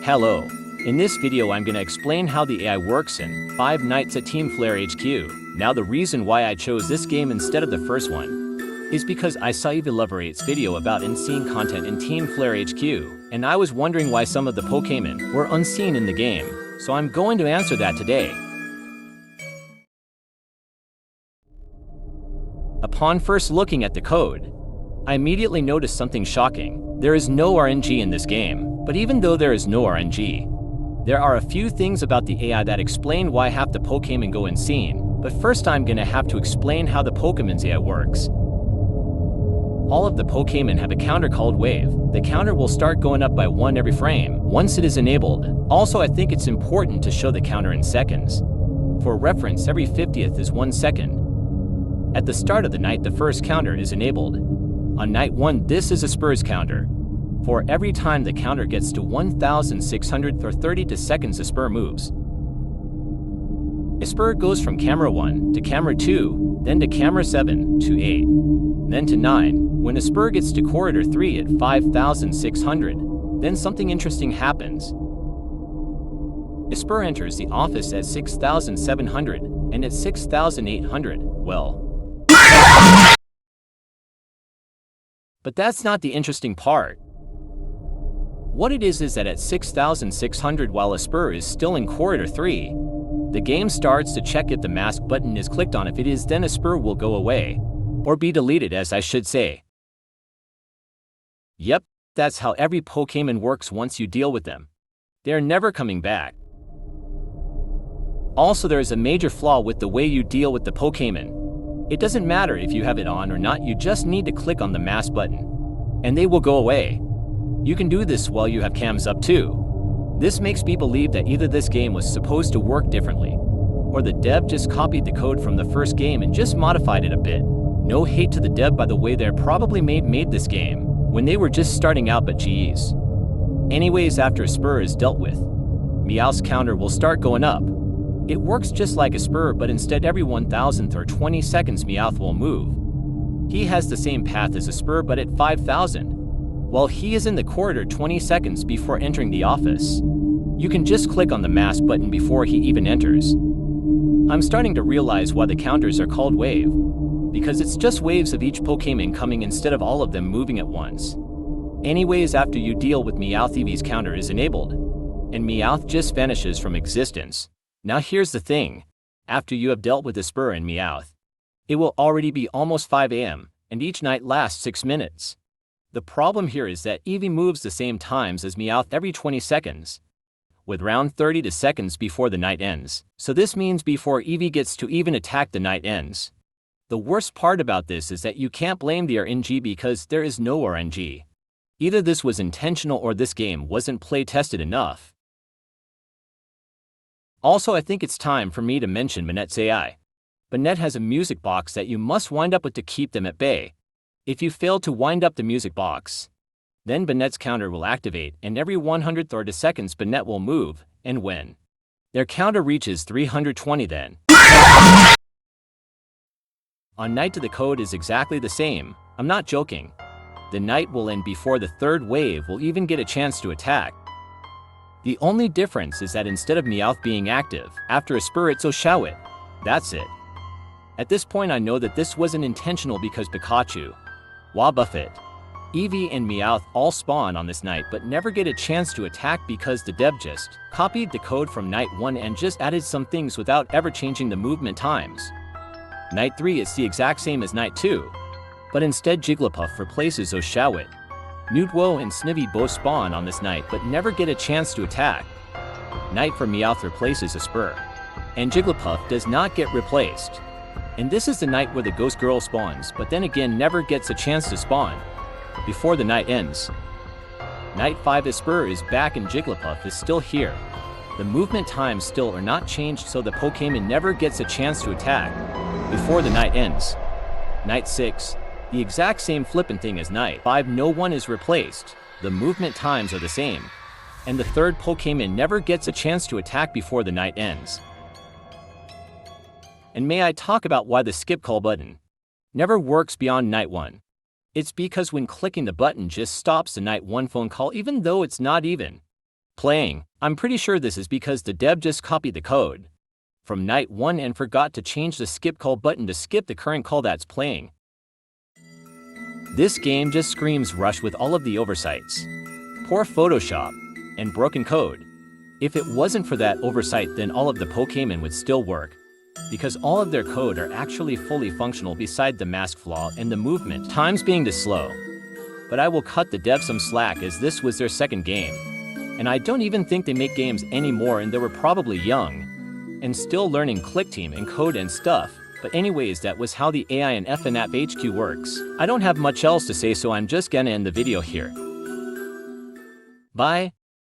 Hello. In this video I'm gonna explain how the AI works in Five Nights at Team Flare HQ. Now the reason why I chose this game instead of the first one is because I saw Evie Loverate's video about unseen content in Team Flare HQ, and I was wondering why some of the Pokémon were unseen in the game, so I'm going to answer that today. Upon first looking at the code, I immediately noticed something shocking. There is no RNG in this game, but even though there is no RNG, there are a few things about the AI that explain why half the Pokémon go unseen, but first I'm gonna have to explain how the Pokémon's AI works. All of the Pokémon have a counter called Wave. The counter will start going up by 1 every frame, once it is enabled. Also, I think it's important to show the counter in seconds. For reference, every 50th is 1 second. At the start of the night, the first counter is enabled. On night 1, this is a Spurs counter. For every time the counter gets to 1,600 or 32 seconds, a Spur moves. A Spur goes from camera 1 to camera 2, then to camera 7 to 8, then to 9. When a Spur gets to corridor 3 at 5,600, then something interesting happens. A Spur enters the office at 6,700, and at 6,800, well. But that's not the interesting part. What it is that at 6,600, while a Spur is still in corridor 3, the game starts to check if the mask button is clicked on. If it is, then a Spur will go away, or be deleted, as I should say. Yep, that's how every Pokémon works once you deal with them. They're never coming back. Also, there is a major flaw with the way you deal with the Pokémon. It doesn't matter if you have it on or not, you just need to click on the mask button, and they will go away. You can do this while you have cams up too. This makes me believe that either this game was supposed to work differently, or the dev just copied the code from the first game and just modified it a bit. No hate to the dev, by the way, they probably made this game when they were just starting out, but geez. Anyways, after a Spur is dealt with, Meowth's counter will start going up. It works just like a Spur, but instead every 1,000th or 20 seconds Meowth will move. He has the same path as a Spur, but at 5,000. While he is in the corridor 20 seconds before entering the office, you can just click on the mask button before he even enters. I'm starting to realize why the counters are called Wave, because it's just waves of each Pokémon coming instead of all of them moving at once. Anyways, after you deal with Meowth, Eevee's counter is enabled, and Meowth just vanishes from existence. Now here's the thing, after you have dealt with the Spur and Meowth, it will already be almost 5 AM, and each night lasts 6 minutes. The problem here is that Eevee moves the same times as Meowth every 20 seconds, with around 30 seconds before the night ends. So this means before Eevee gets to even attack, the night ends. The worst part about this is that you can't blame the RNG because there is no RNG. Either this was intentional or this game wasn't play-tested enough. Also, I think it's time for me to mention Bennet's AI. Bennett has a music box that you must wind up with to keep them at bay. If you fail to wind up the music box, then Bennet's counter will activate, and every 130 seconds Bennett will move, and when their counter reaches 320, then on night 2 the code is exactly the same. I'm not joking. The night will end before the third wave will even get a chance to attack. The only difference is that instead of Meowth being active after a Spur, it's Oshawott. That's it. At this point I know that this wasn't intentional because Pikachu, Wobbuffet, Eevee and Meowth all spawn on this night but never get a chance to attack because the dev just copied the code from night 1 and just added some things without ever changing the movement times. Night 3 is the exact same as night 2, but instead Jigglypuff replaces Oshawott. Newtwo and Snivy both spawn on this night but never get a chance to attack. Night for Meowth replaces a Spur, and Jigglypuff does not get replaced. And this is the night where the Ghost Girl spawns, but then again never gets a chance to spawn before the night ends. Night 5 is Spur is back and Jigglypuff is still here. The movement times still are not changed, so the Pokémon never gets a chance to attack before the night ends. Night 6, the exact same flippin' thing as night 5, no one is replaced, the movement times are the same, and the third Pokémon never gets a chance to attack before the night ends. And may I talk about why the skip call button never works beyond night 1. It's because when clicking the button just stops the night 1 phone call even though it's not even Playing. I'm pretty sure this is because the dev just copied the code from Night 1 and forgot to change the skip call button to skip the current call that's playing. This game just screams Rush with all of the oversights, poor Photoshop, and broken code. If it wasn't for that oversight, then all of the Pokémon would still work, because all of their code are actually fully functional beside the mask flaw and the movement times being too slow. But I will cut the dev some slack as this was their second game, and I don't even think they make games anymore, and they were probably young and still learning ClickTeam and code and stuff. But anyways, that was how the AI in FNAF HQ works. I don't have much else to say, so I'm just gonna end the video here. Bye.